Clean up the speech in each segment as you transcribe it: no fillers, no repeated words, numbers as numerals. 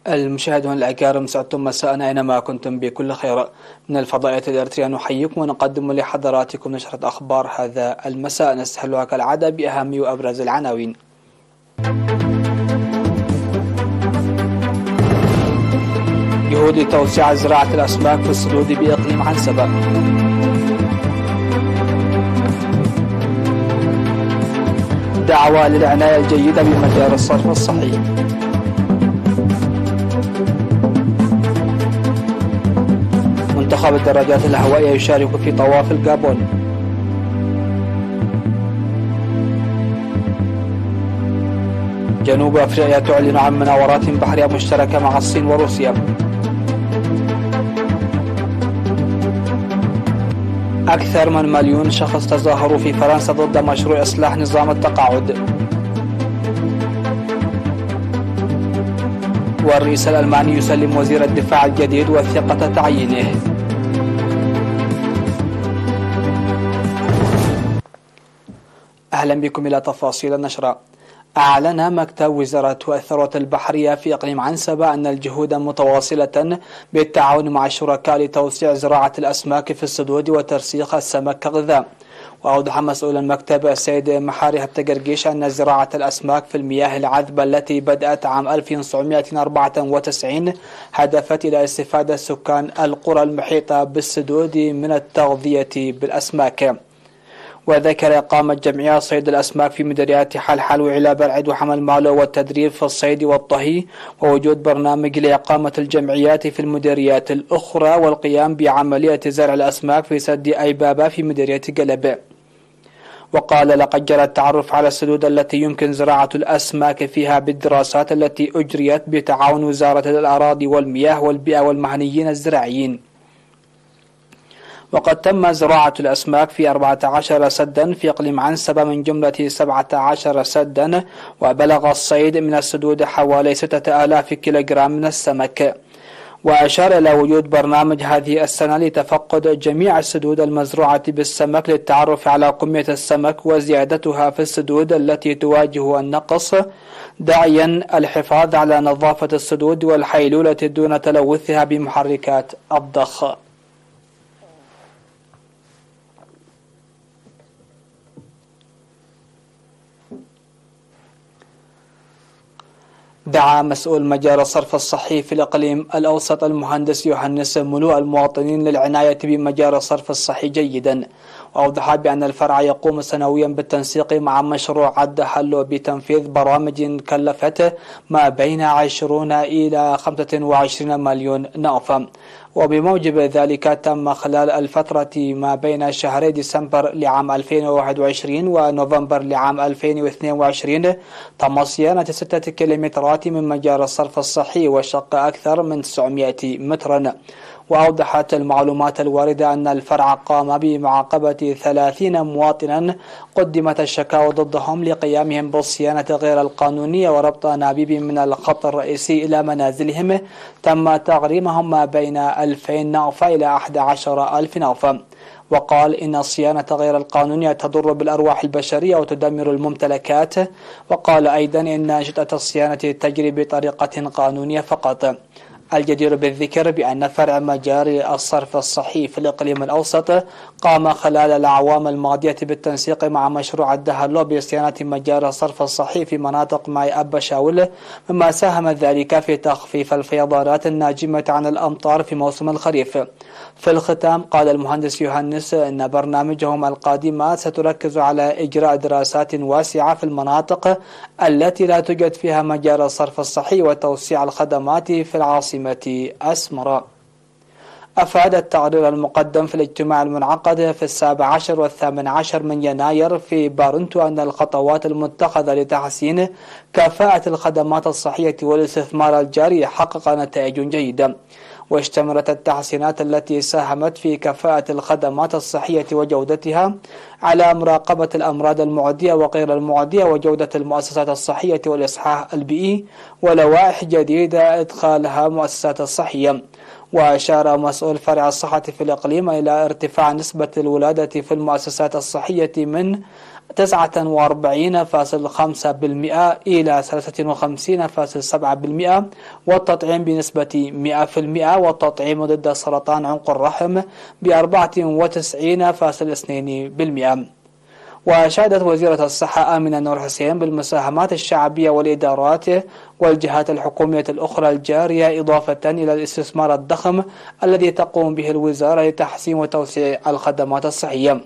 المشاهدون الأكارم، سعدتم مساء أينما كنتم بكل خير. من الفضائية الإريترية نحييكم ونقدم لحضراتكم نشرة أخبار هذا المساء، نستهلها كالعادة بأهم وأبرز العناوين. جهود لتوسيع زراعة الأسماك في السدود بإقليم عنسبة. دعوة للعناية الجيدة بمجال الصرف الصحي. منتخب الدراجات الهوائية يشارك في طواف الجابون. جنوب أفريقيا تعلن عن مناورات بحرية مشتركة مع الصين وروسيا. أكثر من 1,000,000 شخص تظاهروا في فرنسا ضد مشروع إصلاح نظام التقاعد. والرئيس الألماني يسلم وزير الدفاع الجديد وثيقة تعيينه. أهلا بكم إلى تفاصيل النشرة. أعلن مكتب وزارة الثروة البحرية في إقليم عنسبة أن الجهود متواصلة بالتعاون مع الشركاء لتوسيع زراعة الأسماك في السدود وترسيخ السمك كغذاء. وأوضح مسؤول المكتب السيد محاري هبتقرقيش أن زراعة الأسماك في المياه العذبة التي بدأت عام 1994 هدفت إلى استفادة سكان القرى المحيطة بالسدود من التغذية بالأسماك. وذكر إقامة جمعيات صيد الأسماك في مديريات حلحل وعلا برعد وحمل مالو والتدريب في الصيد والطهي، ووجود برنامج لإقامة الجمعيات في المديريات الأخرى، والقيام بعملية زرع الأسماك في سد أيبابا في مديرية قلب. وقال لقد جرى التعرف على السدود التي يمكن زراعة الأسماك فيها بالدراسات التي أجريت بتعاون وزارة الأراضي والمياه والبيئة والمهنيين الزراعيين. وقد تم زراعة الأسماك في 14 سدا في إقليم عنسبة من جملة 17 سدا، وبلغ الصيد من السدود حوالي 6000 كيلوغرام من السمك. وأشار إلى وجود برنامج هذه السنة لتفقد جميع السدود المزروعة بالسمك للتعرف على كمية السمك وزيادتها في السدود التي تواجه النقص، داعيا الحفاظ على نظافة السدود والحيلولة دون تلوثها بمحركات الضخ. دعا مسؤول مجال الصرف الصحي في الإقليم الأوسط المهندس يوحنس ملوء المواطنين للعناية بمجال الصرف الصحي جيدا. وأوضح بأن الفرع يقوم سنويا بالتنسيق مع مشروع الدحل بتنفيذ برامج كلفت ما بين 20 إلى 25 مليون نوفا. وبموجب ذلك تم خلال الفترة ما بين شهري ديسمبر لعام 2021 ونوفمبر لعام 2022 تم صيانة 6 كيلومترات من مجال الصرف الصحي وشق أكثر من 900 مترا. وأوضحت المعلومات الواردة أن الفرع قام بمعاقبة 30 مواطنا قدمت الشكاوى ضدهم لقيامهم بالصيانة غير القانونية وربط أنابيب من الخط الرئيسي إلى منازلهم. تم تغريمهم ما بين 2000 نوفا إلى 11,000 نوفا. وقال إن الصيانة غير القانونية تضر بالأرواح البشرية وتدمر الممتلكات. وقال أيضا إن أنشطة الصيانة تجري بطريقة قانونية فقط. الجدير بالذكر بأن فرع مجال الصرف الصحي في الإقليم الأوسط قام خلال الأعوام الماضية بالتنسيق مع مشروع الدهلو بصيانة مجال الصرف الصحي في مناطق ماي أبا شاول، مما ساهم ذلك في تخفيف الفيضانات الناجمة عن الأمطار في موسم الخريف. في الختام قال المهندس يوحنس أن برنامجهم القادمة ستركز على إجراء دراسات واسعة في المناطق التي لا توجد فيها مجال الصرف الصحي وتوسيع الخدمات في العاصمة أسمرة. أفاد التقرير المقدم في الاجتماع المنعقد في 17 و18 من يناير في بارنتو أن الخطوات المتخذة لتحسين كفاءة الخدمات الصحية والاستثمار الجاري حقق نتائج جيدة. واشتملت التحسينات التي ساهمت في كفاءة الخدمات الصحية وجودتها على مراقبة الأمراض المعدية وغير المعدية وجودة المؤسسات الصحية والإصحاح البيئي ولوائح جديدة إدخالها مؤسسات الصحية. وأشار مسؤول فرع الصحة في الإقليم إلى ارتفاع نسبة الولادة في المؤسسات الصحية من 49.5% إلى 53.7%، والتطعيم بنسبة 100%، والتطعيم ضد سرطان عنق الرحم ب94.2%. وشهدت وزيرة الصحة آمنة نور حسين بالمساهمات الشعبية والإدارات والجهات الحكومية الأخرى الجارية، إضافة إلى الاستثمار الضخم الذي تقوم به الوزارة لتحسين وتوسيع الخدمات الصحية.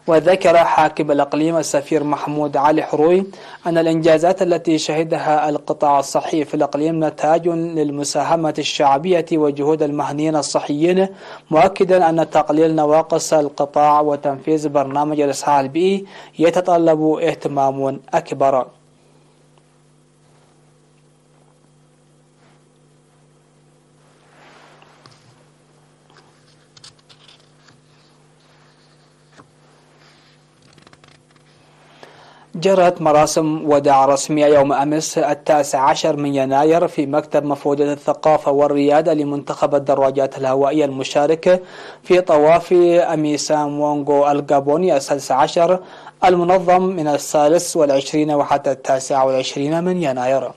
وذكر حاكم الإقليم السفير محمود علي حروي أن الإنجازات التي شهدها القطاع الصحي في الإقليم نتاج للمساهمة الشعبية وجهود المهنيين الصحيين، مؤكدا أن تقليل نواقص القطاع وتنفيذ برنامج الإصحاح البيئي يتطلب اهتمام أكبر. جرت مراسم وداع رسمية يوم أمس 19 من يناير في مكتب مفوضية الثقافة والريادة لمنتخب الدراجات الهوائية المشارك في طواف أميسام وونغو الجابوني 16 المنظم من 23 وحتى 29 من يناير.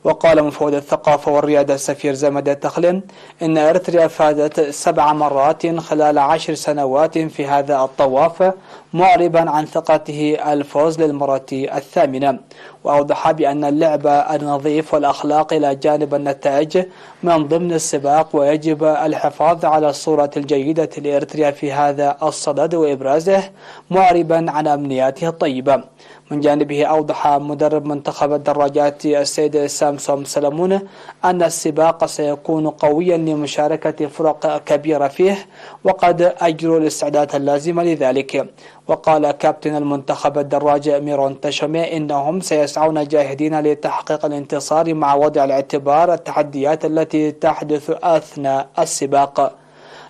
وقال مفوض الثقافة والريادة السفير زمد التخلن إن إريتريا فازت 7 مرات خلال 10 سنوات في هذا الطواف، معربا عن ثقته الفوز للمرة 8. وأوضح بأن اللعب النظيف والأخلاق إلى جانب النتائج من ضمن السباق، ويجب الحفاظ على الصورة الجيدة لإريتريا في هذا الصدد وإبرازه، معربا عن أمنياته الطيبة. من جانبه أوضح مدرب منتخب الدراجات السيد سامسون سلمون أن السباق سيكون قويا لمشاركة فرق كبيرة فيه، وقد أجروا الاستعدادات اللازمة لذلك. وقال كابتن المنتخب الدراج ميرون تشومي إنهم سيسعون جاهدين لتحقيق الانتصار مع وضع الاعتبار التحديات التي تحدث أثناء السباق.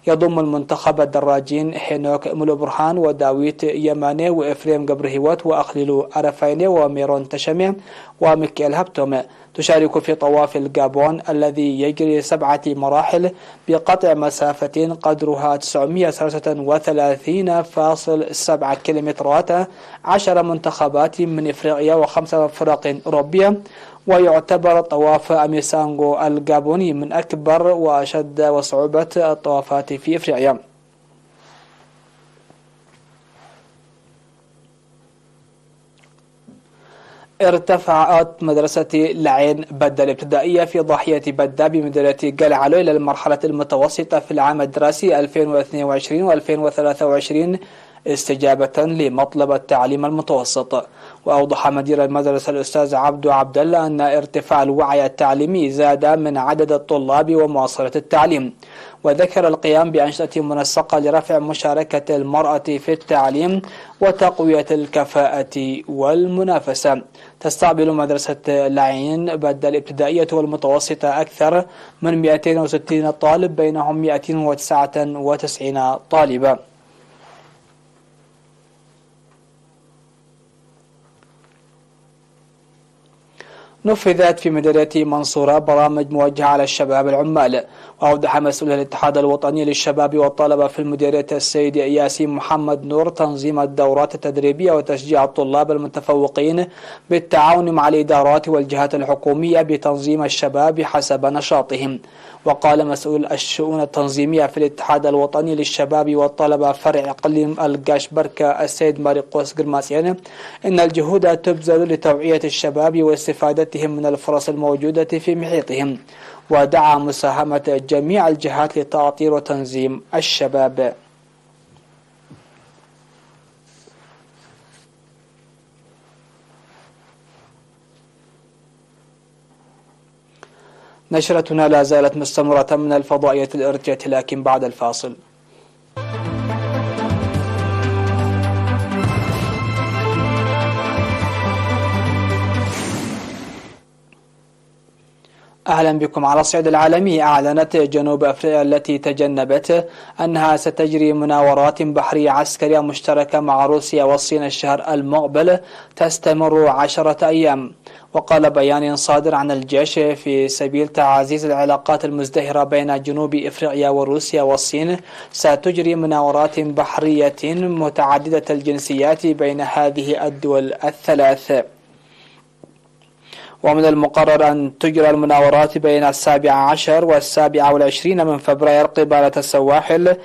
يضم المنتخب الدراجين هينوك مولو برهان وداويت يماني وإفريم جبرهيوت وأخليلو عرفيني وميرون تشمي وميكيل هابتوم. تشارك في طواف الجابون الذي يجري 7 مراحل بقطع مسافة قدرها 933.7 كيلومترات، 10 منتخبات من إفريقيا و5 فرق أوروبية. ويعتبر طواف أميسانغو الجابوني من أكبر وأشد وصعوبة الطوافات في إفريقيا. ارتفعت مدرسة العين بدة الابتدائية في ضاحية بدة بمدينة قلعلو إلى المرحلة المتوسطة في العام الدراسي 2022-2023 استجابة لمطلب التعليم المتوسط. وأوضح مدير المدرسة الأستاذ عبد الله أن ارتفاع الوعي التعليمي زاد من عدد الطلاب ومواصلة التعليم. وذكر القيام بأنشطة منسقة لرفع مشاركة المرأة في التعليم وتقوية الكفاءة والمنافسة. تستقبل مدرسة العين بدة الابتدائية والمتوسطة أكثر من 260 طالب، بينهم 299 طالبة. نفذت في مديرية منصورة برامج موجهة على الشباب العمال. وأوضح مسؤول الاتحاد الوطني للشباب والطلبة في المديرية السيد ياسين محمد نور تنظيم الدورات التدريبية وتشجيع الطلاب المتفوقين بالتعاون مع الإدارات والجهات الحكومية بتنظيم الشباب حسب نشاطهم. وقال مسؤول الشؤون التنظيمية في الاتحاد الوطني للشباب والطلبة فرع إقليم القاشبركة السيد ماريقوس قرماسيان إن الجهود تبذل لتوعية الشباب واستفادتهم من الفرص الموجودة في محيطهم. ودعا مساهمة جميع الجهات لتأطير وتنظيم الشباب. نشرتنا لا زالت مستمرة من الفضائية الإرتجاء، لكن بعد الفاصل. أهلا بكم. على الصعيد العالمي، أعلنت جنوب أفريقيا التي تجنبت أنها ستجري مناورات بحرية عسكرية مشتركة مع روسيا والصين الشهر المقبل تستمر 10 أيام. وقال بيان صادر عن الجيش في سبيل تعزيز العلاقات المزدهرة بين جنوب أفريقيا وروسيا والصين، ستجري مناورات بحرية متعددة الجنسيات بين هذه الدول الثلاث. ومن المقرر أن تجرى المناورات بين 17 و27 من فبراير قبالة السواحل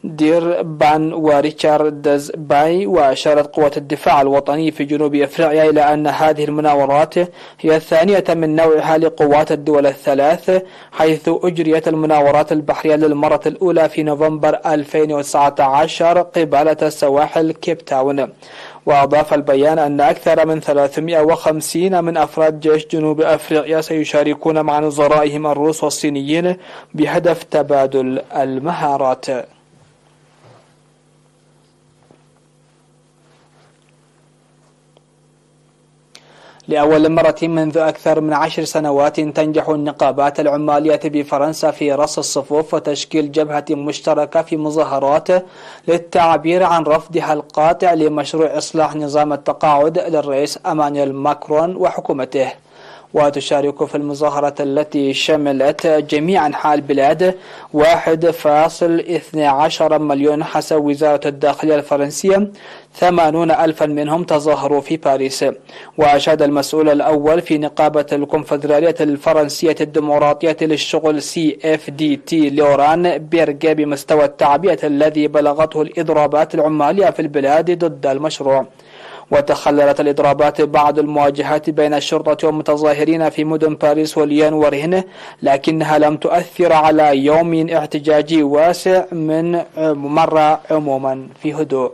ديربان وريتشاردز باي. وأشارت قوات الدفاع الوطني في جنوب أفريقيا إلى أن هذه المناورات هي الثانية من نوعها لقوات الدول الثلاث، حيث أجريت المناورات البحرية للمرة الأولى في نوفمبر 2019 قبالة السواحل كيب تاون. وأضاف البيان أن أكثر من 350 من أفراد جيش جنوب أفريقيا سيشاركون مع نظرائهم الروس والصينيين بهدف تبادل المهارات. لأول مرة منذ أكثر من 10 سنوات تنجح النقابات العمالية بفرنسا في رص الصفوف وتشكيل جبهة مشتركة في مظاهرات للتعبير عن رفضها القاطع لمشروع إصلاح نظام التقاعد للرئيس إيمانويل ماكرون وحكومته. وتشارك في المظاهرة التي شملت جميع أنحاء البلاد 1.12 مليون حسب وزارة الداخلية الفرنسية، 80,000 منهم تظاهروا في باريس. وأشاد المسؤول الأول في نقابة الكونفدرالية الفرنسية الديمقراطية للشغل CFDT لوران بيرغي بمستوى التعبئة الذي بلغته الإضرابات العمالية في البلاد ضد المشروع. وتخللت الإضرابات بعض المواجهات بين الشرطة والمتظاهرين في مدن باريس وليان ورهن، لكنها لم تؤثر على يوم احتجاجي واسع من مر عموما في هدوء.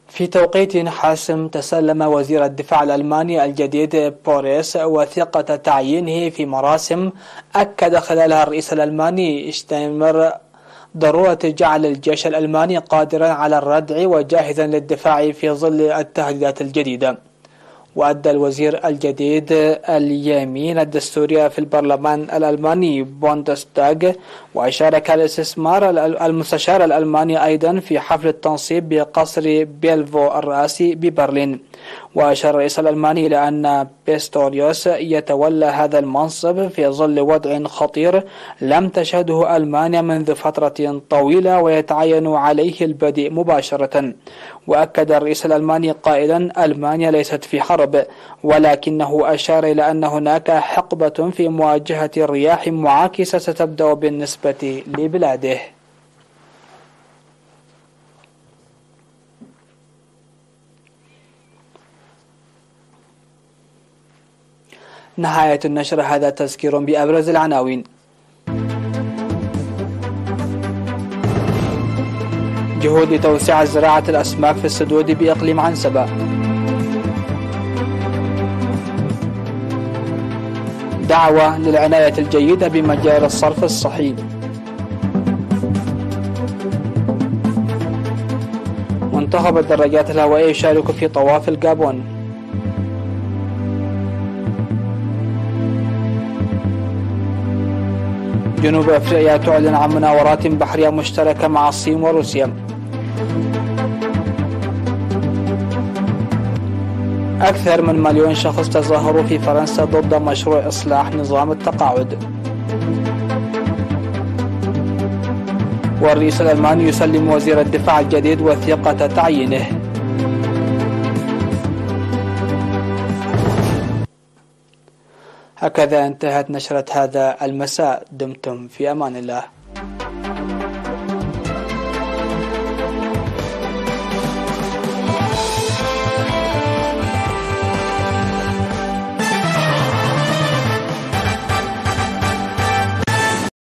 في توقيت حاسم، تسلم وزير الدفاع الألماني الجديد بوريس وثيقة تعيينه في مراسم أكد خلالها الرئيس الألماني شتاينماير ضرورة جعل الجيش الألماني قادرا على الردع وجاهزا للدفاع في ظل التهديدات الجديدة. وأدى الوزير الجديد اليمين الدستورية في البرلمان الألماني بوندستاغ، وشارك المستشار الألماني أيضا في حفل التنصيب بقصر بيلفو الرئاسي ببرلين. وأشار الرئيس الألماني إلى أن بيستوريوس يتولى هذا المنصب في ظل وضع خطير لم تشهده ألمانيا منذ فترة طويلة ويتعين عليه البدء مباشرة. وأكد الرئيس الألماني قائلا: ألمانيا ليست في حرب، ولكنه أشار إلى أن هناك حقبة في مواجهة رياح معاكسة ستبدأ بالنسبة لبلاده. نهاية النشر. هذا تذكير بأبرز العناوين. جهود لتوسيع زراعة الأسماك في السدود بإقليم عنسبة. دعوة للعناية الجيدة بمجال الصرف الصحي. منتخب الدراجات الهوائية يشارك في طواف الجابون. جنوب أفريقيا تعلن عن مناورات بحرية مشتركة مع الصين وروسيا. أكثر من 1,000,000 شخص تظاهروا في فرنسا ضد مشروع إصلاح نظام التقاعد. والرئيس الألماني يسلم وزير الدفاع الجديد وثيقة تعيينه. هكذا انتهت نشرة هذا المساء. دمتم في أمان الله.